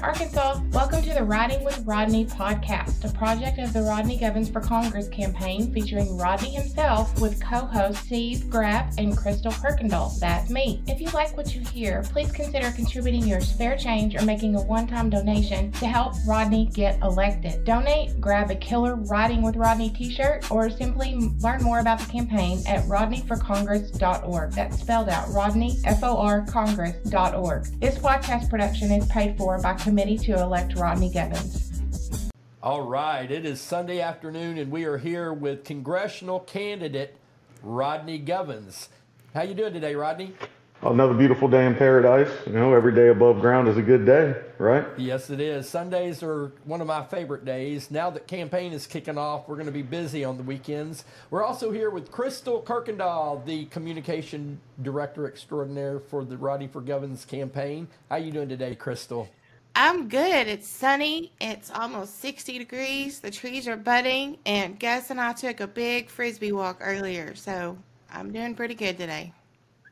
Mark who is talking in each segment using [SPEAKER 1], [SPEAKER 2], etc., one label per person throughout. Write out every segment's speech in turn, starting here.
[SPEAKER 1] Arkansas. Welcome to the Riding with Rodney podcast, a project of the Rodney Govens for Congress campaign featuring Rodney himself with co-hosts Steve Grappe and Kristal Kuykendall. That's me. If you like what you hear, please consider contributing your spare change or making a one-time donation to help Rodney get elected. Donate, grab a killer Riding with Rodney t-shirt, or simply learn more about the campaign at rodneyforcongress.org. That's spelled out Rodney, F-O-R, Congress.org. This podcast production is paid for by Committee to Elect Rodney Govens.
[SPEAKER 2] All right, it is Sunday afternoon, and we are here with Congressional candidate Rodney Govens. How you doing today, Rodney?
[SPEAKER 3] Another beautiful day in paradise. You know, every day above ground is a good day, right?
[SPEAKER 2] Yes, it is. Sundays are one of my favorite days. Now that campaign is kicking off, we're going to be busy on the weekends. We're also here with Kristal Kuykendall, the communication director extraordinaire for the Rodney for Govens campaign. How you doing today, Kristal?
[SPEAKER 4] I'm good. It's sunny. It's almost 60 degrees. The trees are budding, and Gus and I took a big frisbee walk earlier, so I'm doing pretty good today.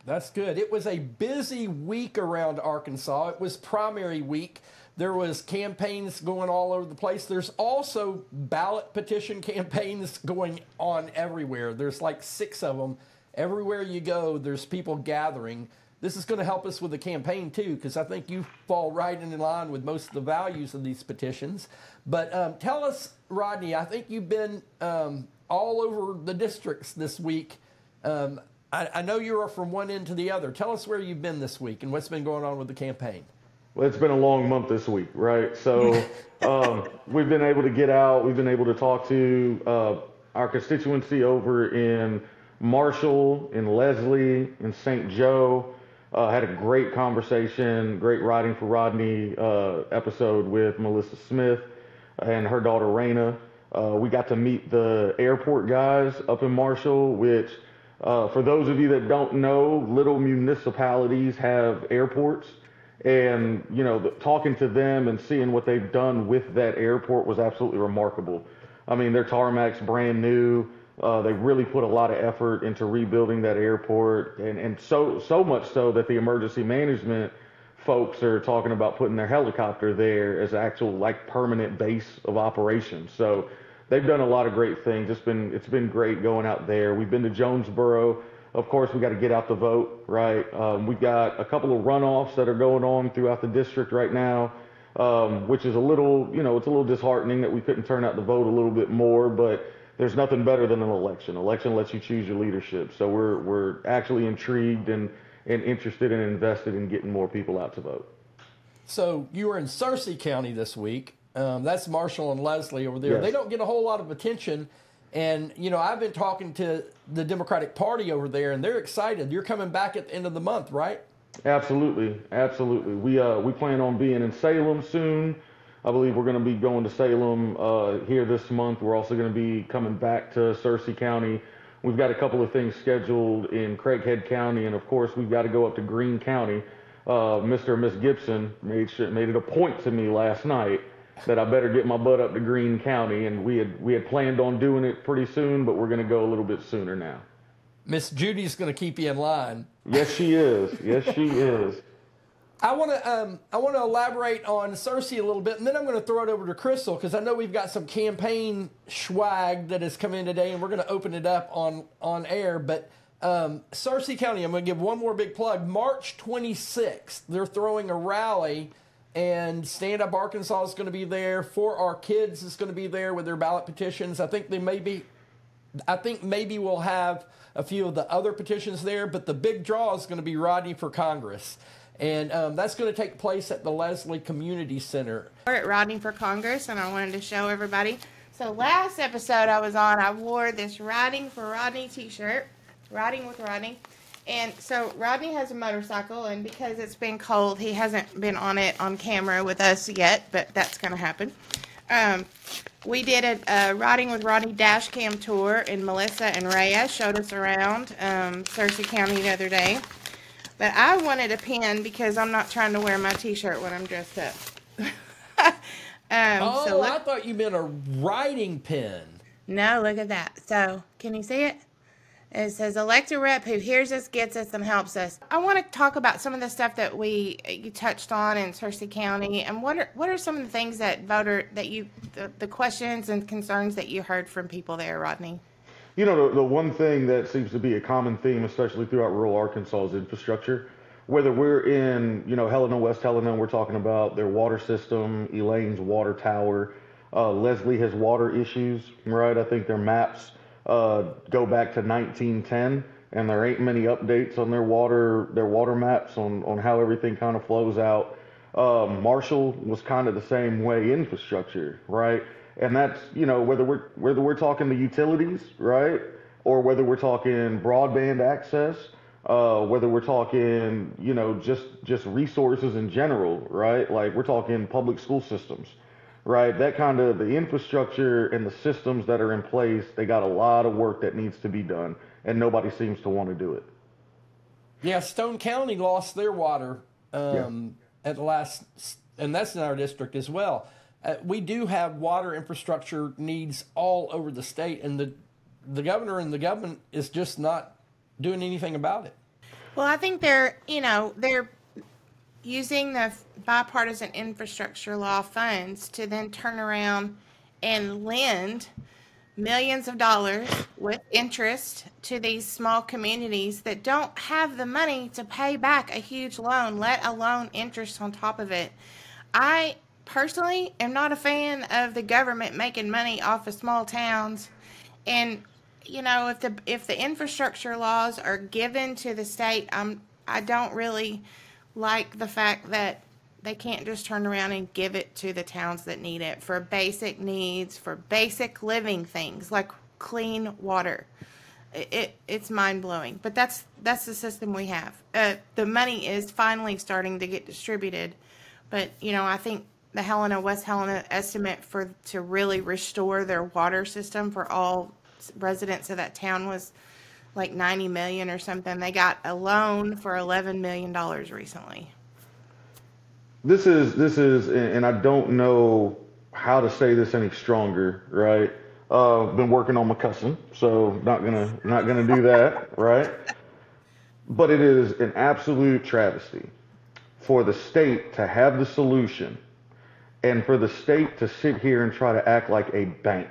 [SPEAKER 2] That's good. It was a busy week around Arkansas. It was primary week. There was campaigns going all over the place. There's also ballot petition campaigns going on everywhere. There's like 6 of them. Everywhere you go, there's people gathering. This is going to help us with the campaign, too, because I think you fall right in line with most of the values of these petitions. But tell us, Rodney, I think you've been all over the districts this week. I know you are from one end to the other. Tell us where you've been this week and what's been going on with the campaign.
[SPEAKER 3] Well, it's been a long month this week, right? So we've been able to get out. We've been able to talk to our constituency over in Marshall, in Leslie, in St. Joe. Had a great conversation, great Riding for Rodney episode with Melissa Smith and her daughter Raina. We got to meet the airport guys up in Marshall, which for those of you that don't know, little municipalities have airports, and you know, talking to them and seeing what they've done with that airport was absolutely remarkable. I mean, their tarmac's brand new. They really put a lot of effort into rebuilding that airport, and so much so that the emergency management folks are talking about putting their helicopter there as actual like permanent base of operations. So they've done a lot of great things. It's been great going out there. We've been to Jonesboro. Of course, we got to get out the vote, right? We've got a couple of runoffs that are going on throughout the district right now, which is a little, you know, it's a little disheartening that we couldn't turn out the vote a little bit more, but there's nothing better than an election. Election lets you choose your leadership. So we're actually intrigued and interested and invested in getting more people out to vote.
[SPEAKER 2] So you were in Searcy County this week. That's Marshall and Leslie over there. Yes. They don't get a whole lot of attention. And, you know, I've been talking to the Democratic Party over there, and they're excited. You're coming back at the end of the month, right?
[SPEAKER 3] Absolutely. Absolutely. We plan on being in Salem soon. I believe we're going to be going to Salem here this month. We're also going to be coming back to Searcy County. We've got a couple of things scheduled in Craighead County, and of course we've got to go up to Greene County. Mr. and Miss Gibson made it a point to me last night that I better get my butt up to Greene County, and we had planned on doing it pretty soon, but we're going to go a little bit sooner now.
[SPEAKER 2] Miss Judy's going to keep you in line.
[SPEAKER 3] Yes, she is. Yes, she is.
[SPEAKER 2] I want to elaborate on Searcy a little bit, and then I'm going to throw it over to Kristal because I know we've got some campaign swag that has come in today, and we're going to open it up on air. But Searcy County, I'm going to give one more big plug. March 26th, they're throwing a rally, and Stand Up Arkansas is going to be there. For Our Kids is going to be there with their ballot petitions. I think maybe we'll have a few of the other petitions there, but the big draw is going to be Rodney for Congress. And that's going to take place at the Leslie Community Center.
[SPEAKER 4] We're at Rodney for Congress, and I wanted to show everybody. So last episode I was on, I wore this Riding for Rodney t-shirt, Riding with Rodney. And so Rodney has a motorcycle, and because it's been cold, he hasn't been on it on camera with us yet, but that's going to happen. We did a Riding with Rodney dash cam tour, and Melissa and Rhea showed us around Searcy County the other day. But I wanted a pin because I'm not trying to wear my t-shirt when I'm dressed up.
[SPEAKER 2] I thought you meant a writing pen.
[SPEAKER 4] No, look at that. So, can you see it? It says, elect a rep who hears us, gets us, and helps us. I want to talk about some of the stuff that you touched on in Searcy County, and what are some of the things that the questions and concerns that you heard from people there, Rodney?
[SPEAKER 3] You know, the one thing that seems to be a common theme, especially throughout rural Arkansas, is infrastructure. Whether we're in, Helena, West Helena, we're talking about their water system, Elaine's water tower. Leslie has water issues, right? I think their maps go back to 1910, and there ain't many updates on their water maps on how everything kind of flows out. Marshall was kind of the same way, infrastructure, right? And that's, whether we're talking the utilities, right, or whether we're talking broadband access, whether we're talking, just resources in general, right? Like we're talking public school systems, right? That kind of the infrastructure and the systems that are in place, they got a lot of work that needs to be done, and nobody seems to want to do it.
[SPEAKER 2] Yeah, Stone County lost their water
[SPEAKER 3] Yeah.
[SPEAKER 2] at the last, and that's in our district as well. We do have water infrastructure needs all over the state, and the governor and the government is just not doing anything about it.
[SPEAKER 4] Well, I think they're using the bipartisan infrastructure law funds to then turn around and lend millions of dollars with interest to these small communities that don't have the money to pay back a huge loan, let alone interest on top of it. I personally am not a fan of the government making money off of small towns. And if the infrastructure laws are given to the state, I don't really like the fact that they can't just turn around and give it to the towns that need it for basic needs, for basic living things like clean water. It's mind-blowing, but that's the system we have. The money is finally starting to get distributed, but I think the West Helena estimate to really restore their water system for all residents of that town was like $90 million or something. They got a loan for $11 million recently.
[SPEAKER 3] This is, and I don't know how to say this any stronger, right? Been working on my cussing, so not gonna do that, right? But it is an absolute travesty for the state to have the solution, and for the state to sit here and try to act like a bank.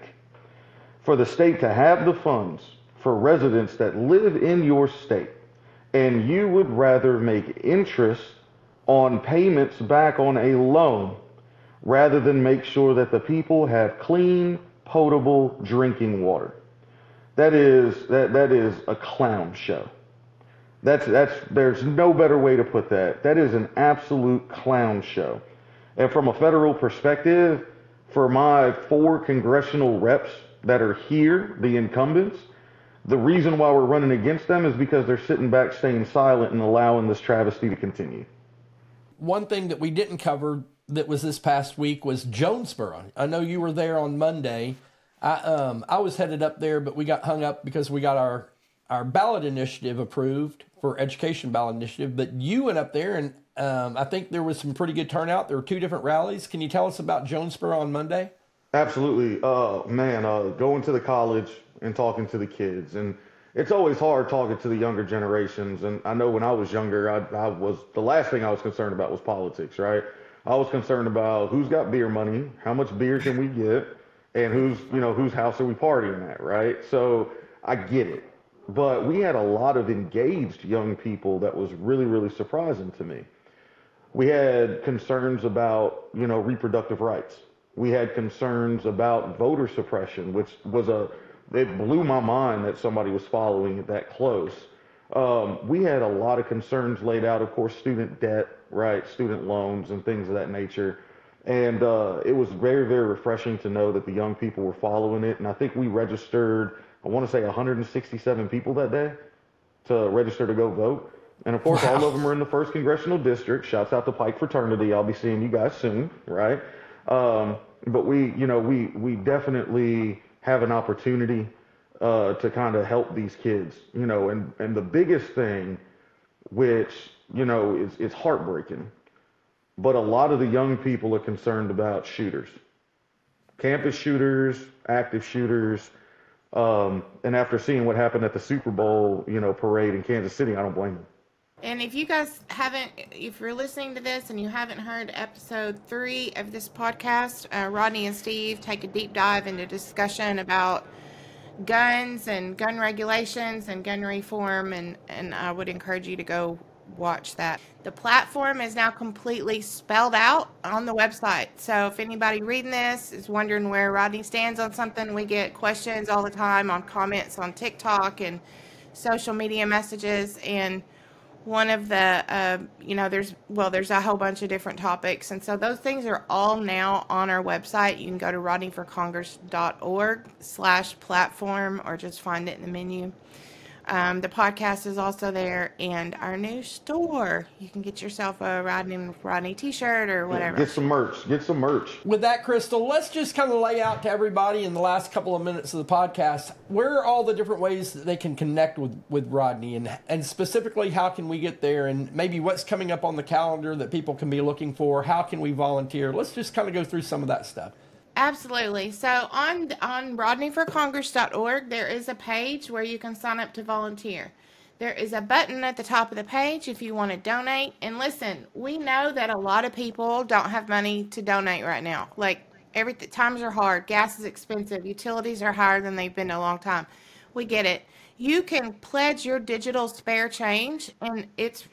[SPEAKER 3] For the state to have the funds for residents that live in your state, and you would rather make interest on payments back on a loan rather than make sure that the people have clean, potable drinking water. That is a clown show. There's no better way to put that. That is an absolute clown show. And from a federal perspective, for my 4 congressional reps that are here, the incumbents, the reason why we're running against them is because they're sitting back, staying silent, and allowing this travesty to continue.
[SPEAKER 2] One thing that we didn't cover that was this past week was Jonesboro. I know you were there on Monday. I was headed up there, but we got hung up because we got our ballot initiative approved for education ballot initiative. But you went up there, and I think there was some pretty good turnout. There were 2 different rallies. Can you tell us about Jonesboro on Monday?
[SPEAKER 3] Absolutely. Going to the college and talking to the kids. And it's always hard talking to the younger generations. And I know when I was younger, the last thing I was concerned about was politics, right? I was concerned about who's got beer money, how much beer can we get, and whose house are we partying at, right? So I get it. But we had a lot of engaged young people that was really, really surprising to me. We had concerns about, reproductive rights. We had concerns about voter suppression, which it blew my mind that somebody was following it that close. We had a lot of concerns laid out, of course, student debt, right, student loans and things of that nature. And it was very, very refreshing to know that the young people were following it. And I think we registered, I want to say 167 people that day to register to go vote. And of course, all of them are in the 1st Congressional District. Shouts out to Pike Fraternity. I'll be seeing you guys soon, right? But we definitely have an opportunity to kind of help these kids, and the biggest thing, which, is heartbreaking, but a lot of the young people are concerned about shooters, campus shooters, active shooters. And after seeing what happened at the Super Bowl, parade in Kansas City, I don't blame him.
[SPEAKER 4] And if you guys haven't, if you're listening to this and you haven't heard episode 3 of this podcast, Rodney and Steve take a deep dive into discussion about guns and gun regulations and gun reform, and I would encourage you to go watch that. The platform is now completely spelled out on the website. So if anybody reading this is wondering where Rodney stands on something, we get questions all the time on comments on TikTok and social media messages, and one of the, there's a whole bunch of different topics. And so those things are all now on our website. You can go to rodneyforcongress.org/platform or just find it in the menu. The podcast is also there, and our new store. You can get yourself a Rodney with Rodney t-shirt or whatever.
[SPEAKER 3] Get some merch.
[SPEAKER 2] With that, Kristal, let's just kind of lay out to everybody in the last couple of minutes of the podcast, where are all the different ways that they can connect with Rodney, and specifically, how can we get there, and maybe what's coming up on the calendar that people can be looking for? How can we volunteer? Let's just kind of go through some of that stuff.
[SPEAKER 4] Absolutely. So on rodneyforcongress.org, there is a page where you can sign up to volunteer. There is a button at the top of the page if you want to donate. And listen, we know that a lot of people don't have money to donate right now. Like, times are hard. Gas is expensive. Utilities are higher than they've been in a long time. We get it. You can pledge your digital spare change, and it's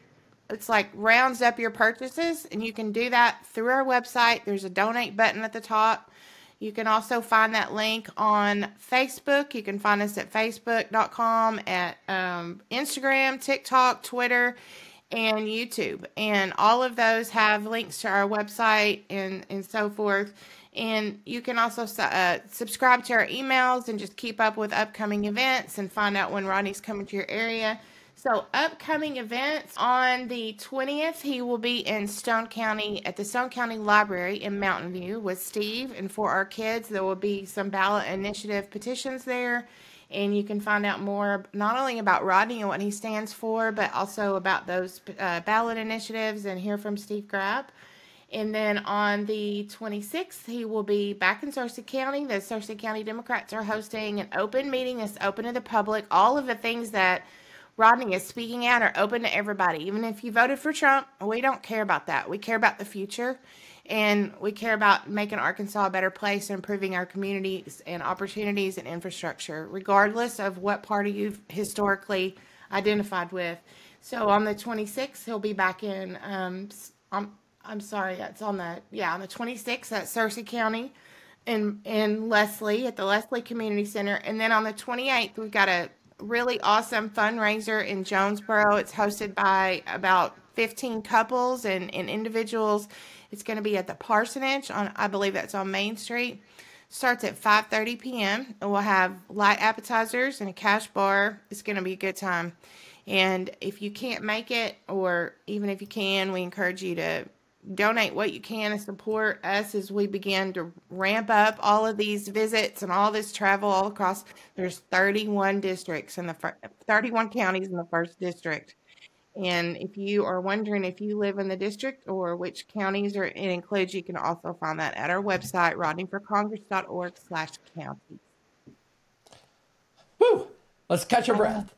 [SPEAKER 4] like rounds up your purchases, and you can do that through our website. There's a donate button at the top. You can also find that link on Facebook. You can find us at facebook.com, at Instagram, TikTok, Twitter, and YouTube. And all of those have links to our website and so forth. And you can also subscribe to our emails and just keep up with upcoming events and find out when Rodney's coming to your area. So upcoming events, on the 20th, he will be in Stone County at the Stone County Library in Mountain View with Steve. And for our kids, there will be some ballot initiative petitions there. And you can find out more not only about Rodney and what he stands for, but also about those ballot initiatives, and hear from Steve Grappe. And then on the 26th, he will be back in Searcy County. The Searcy County Democrats are hosting an open meeting that's open to the public. All of the things that Rodney is speaking at are open to everybody. Even if you voted for Trump, we don't care about that. We care about the future, and we care about making Arkansas a better place and improving our communities and opportunities and infrastructure, regardless of what party you've historically identified with. So on the 26th, he'll be back in, on the 26th at Searcy County in Leslie, at the Leslie Community Center. And then on the 28th, we've got a really awesome fundraiser in Jonesboro. It's hosted by about 15 couples and individuals. It's going to be at the Parsonage I believe that's on Main Street. Starts at 5:30 p.m. and we'll have light appetizers and a cash bar. It's going to be a good time. And if you can't make it, or even if you can, we encourage you to donate what you can and support us as we begin to ramp up all of these visits and all this travel all across. There's 31 districts in 31 counties in the 1st district. And if you are wondering if you live in the district or which counties it includes, you can also find that at our website, rodneyforcongress.org/counties.
[SPEAKER 2] Whew, let's catch our breath.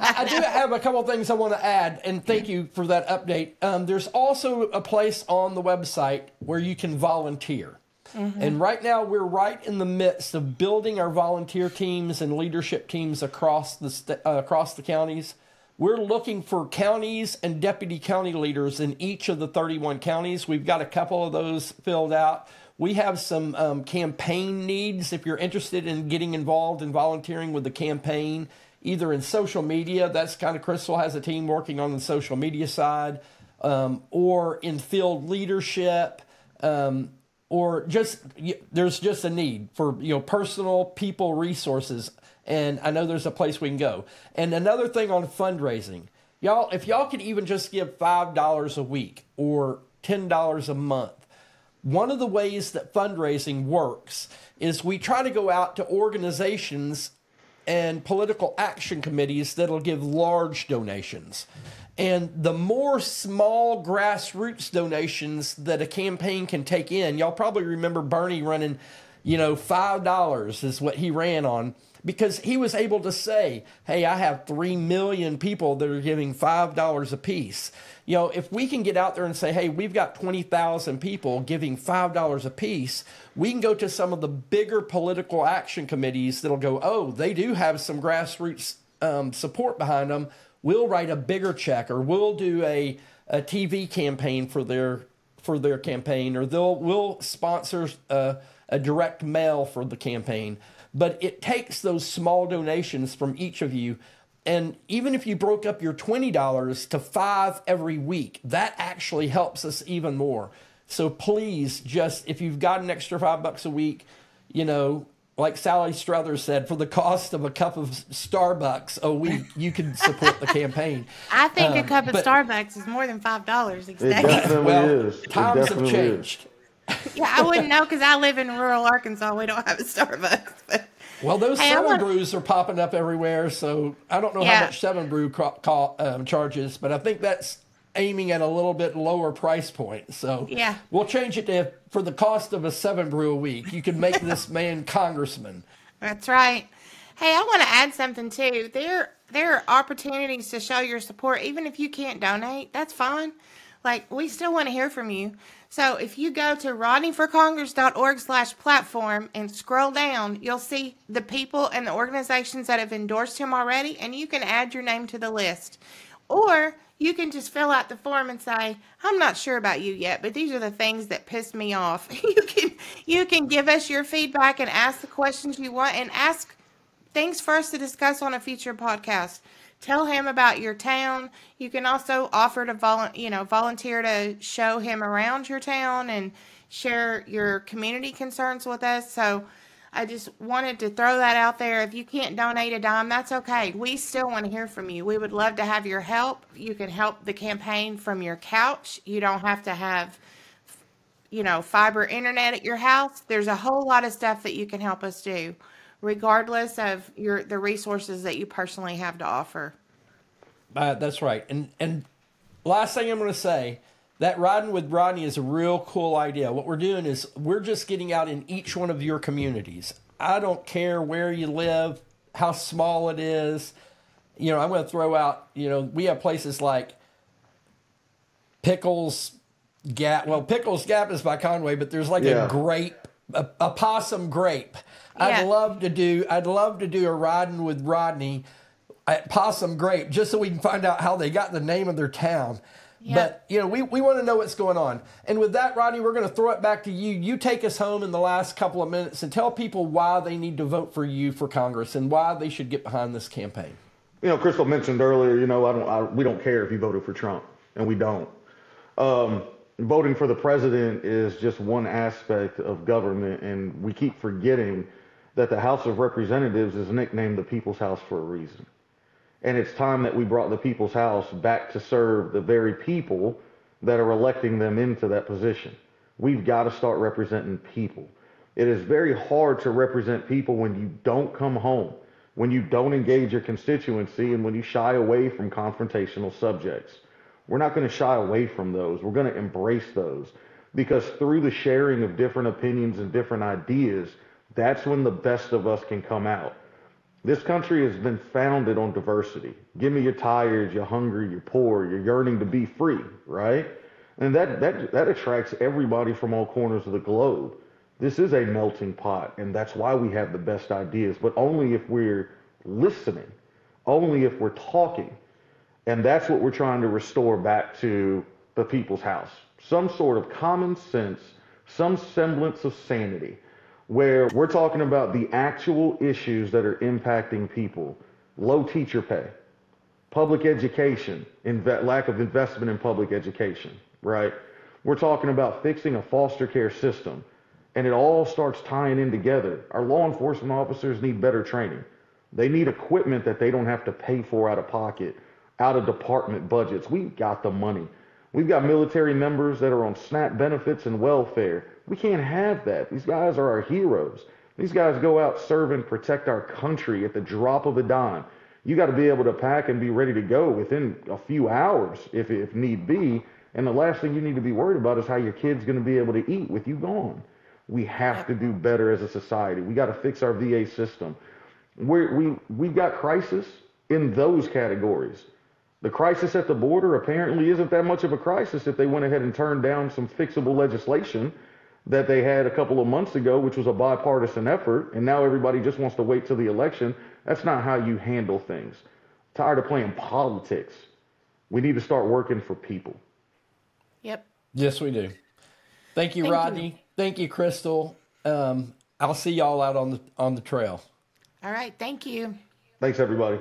[SPEAKER 2] I do have a couple of things I want to add, and thank you for that update. There's also a place on the website where you can volunteer. Mm-hmm. And right now, we're right in the midst of building our volunteer teams and leadership teams across the counties. We're looking for counties and deputy county leaders in each of the 31 counties. We've got a couple of those filled out. We have some campaign needs if you're interested in getting involved and volunteering with the campaign, either in social media. That's kind of, Kristal has a team working on the social media side, or in field leadership, or just, there's just a need for, personal people resources. And I know there's a place we can go. And another thing on fundraising, y'all, if y'all could even just give $5 a week or $10 a month. One of the ways that fundraising works is we try to go out to organizations and political action committees that'll give large donations. And the more small grassroots donations that a campaign can take in, y'all probably remember Bernie running, $5 is what he ran on. because he was able to say, hey, I have 3 million people that are giving $5 a piece. You know, if we can get out there and say, hey, we've got 20,000 people giving $5 a piece, we can go to some of the bigger political action committees that'll go, oh, they do have some grassroots support behind them. We'll write a bigger check, or we'll do a TV campaign for their campaign, or we'll sponsor a direct mail for the campaign. But it takes those small donations from each of you. And even if you broke up your $20 to $5 every week, that actually helps us even more. So please, just if you've got an extra $5 a week, you know, like Sally Struthers said, for the cost of a cup of Starbucks a week, you can support the campaign.
[SPEAKER 4] I think a cup of Starbucks is more than $5 these days.
[SPEAKER 3] It definitely is.
[SPEAKER 2] Times have changed.
[SPEAKER 4] Yeah, I wouldn't know because I live in rural Arkansas. We don't have a Starbucks. But
[SPEAKER 2] well, those 7 Brews are popping up everywhere, so I don't know how much 7 Brew charges, but I think that's aiming at a little bit lower price point. So we'll change it to for the cost of a 7 Brew a week. You can make this man congressman.
[SPEAKER 4] That's right. Hey, I want to add something too. There are opportunities to show your support, even if you can't donate. That's fine. Like, we still want to hear from you. So if you go to rodneyforcongress.org/platform and scroll down, you'll see the people and the organizations that have endorsed him already, and you can add your name to the list. Or you can just fill out the form and say, I'm not sure about you yet, but these are the things that piss me off. You can give us your feedback and ask the questions you want, and ask things for us to discuss on a future podcast. Tell him about your town. You can also offer to volunteer to show him around your town and share your community concerns with us. So I just wanted to throw that out there. If you can't donate a dime, that's okay. We still want to hear from you. We would love to have your help. You can help the campaign from your couch. You don't have to have, fiber internet at your house. There's a whole lot of stuff that you can help us do, regardless of the resources that you personally have to offer.
[SPEAKER 2] That's right. And last thing I'm going to say, that Riding with Rodney is a real cool idea. What we're doing is we're just getting out in each one of your communities. I don't care where you live, how small it is. I'm going to throw out, we have places like Pickles Gap. Well, Pickles Gap is by Conway, but there's like a grape, a possum grape. Yeah. I'd love to do a Riding with Rodney at Possum Grape, just so we can find out how they got the name of their town. Yeah. But, we want to know what's going on. And with that, Rodney, we're going to throw it back to you. You take us home in the last couple of minutes and tell people why they need to vote for you for Congress and why they should get behind this campaign.
[SPEAKER 3] Kristal mentioned earlier, we don't care if you voted for Trump, and we don't. Voting for the president is just one aspect of government, and we keep forgetting that the House of Representatives is nicknamed the People's House for a reason. And it's time that we brought the People's House back to serve the very people that are electing them into that position. We've got to start representing people. It is very hard to represent people when you don't come home, when you don't engage your constituency, and when you shy away from confrontational subjects. We're not going to shy away from those. We're going to embrace those, because through the sharing of different opinions and different ideas, that's when the best of us can come out. This country has been founded on diversity. Give me you're tired, you're hungry, you're poor, you're yearning to be free, right? And that attracts everybody from all corners of the globe. This is a melting pot, and that's why we have the best ideas, but only if we're listening, only if we're talking. And that's what we're trying to restore back to the People's House. Some sort of common sense, some semblance of sanity, where we're talking about the actual issues that are impacting people. Low teacher pay, public education, lack of investment in public education, right? We're talking about fixing a foster care system, and it all starts tying in together. Our law enforcement officers need better training. They need equipment that they don't have to pay for out of pocket, out of department budgets. We've got the money. We've got military members that are on SNAP benefits and welfare. We can't have that. These guys are our heroes. These guys go out, serve, and protect our country at the drop of a dime. You got to be able to pack and be ready to go within a few hours if need be. And the last thing you need to be worried about is how your kid's going to be able to eat with you gone. We have to do better as a society. We got to fix our VA system. We've got crisis in those categories. The crisis at the border apparently isn't that much of a crisis if they went ahead and turned down some fixable legislation that they had a couple of months ago, which was a bipartisan effort, and now everybody just wants to wait till the election. That's not how you handle things. Tired of playing politics. We need to start working for people.
[SPEAKER 4] Yep.
[SPEAKER 2] Yes, we do. Thank you, Rodney. Thank you, Kristal. I'll see y'all out on the trail.
[SPEAKER 4] All right. Thank you.
[SPEAKER 3] Thanks, everybody.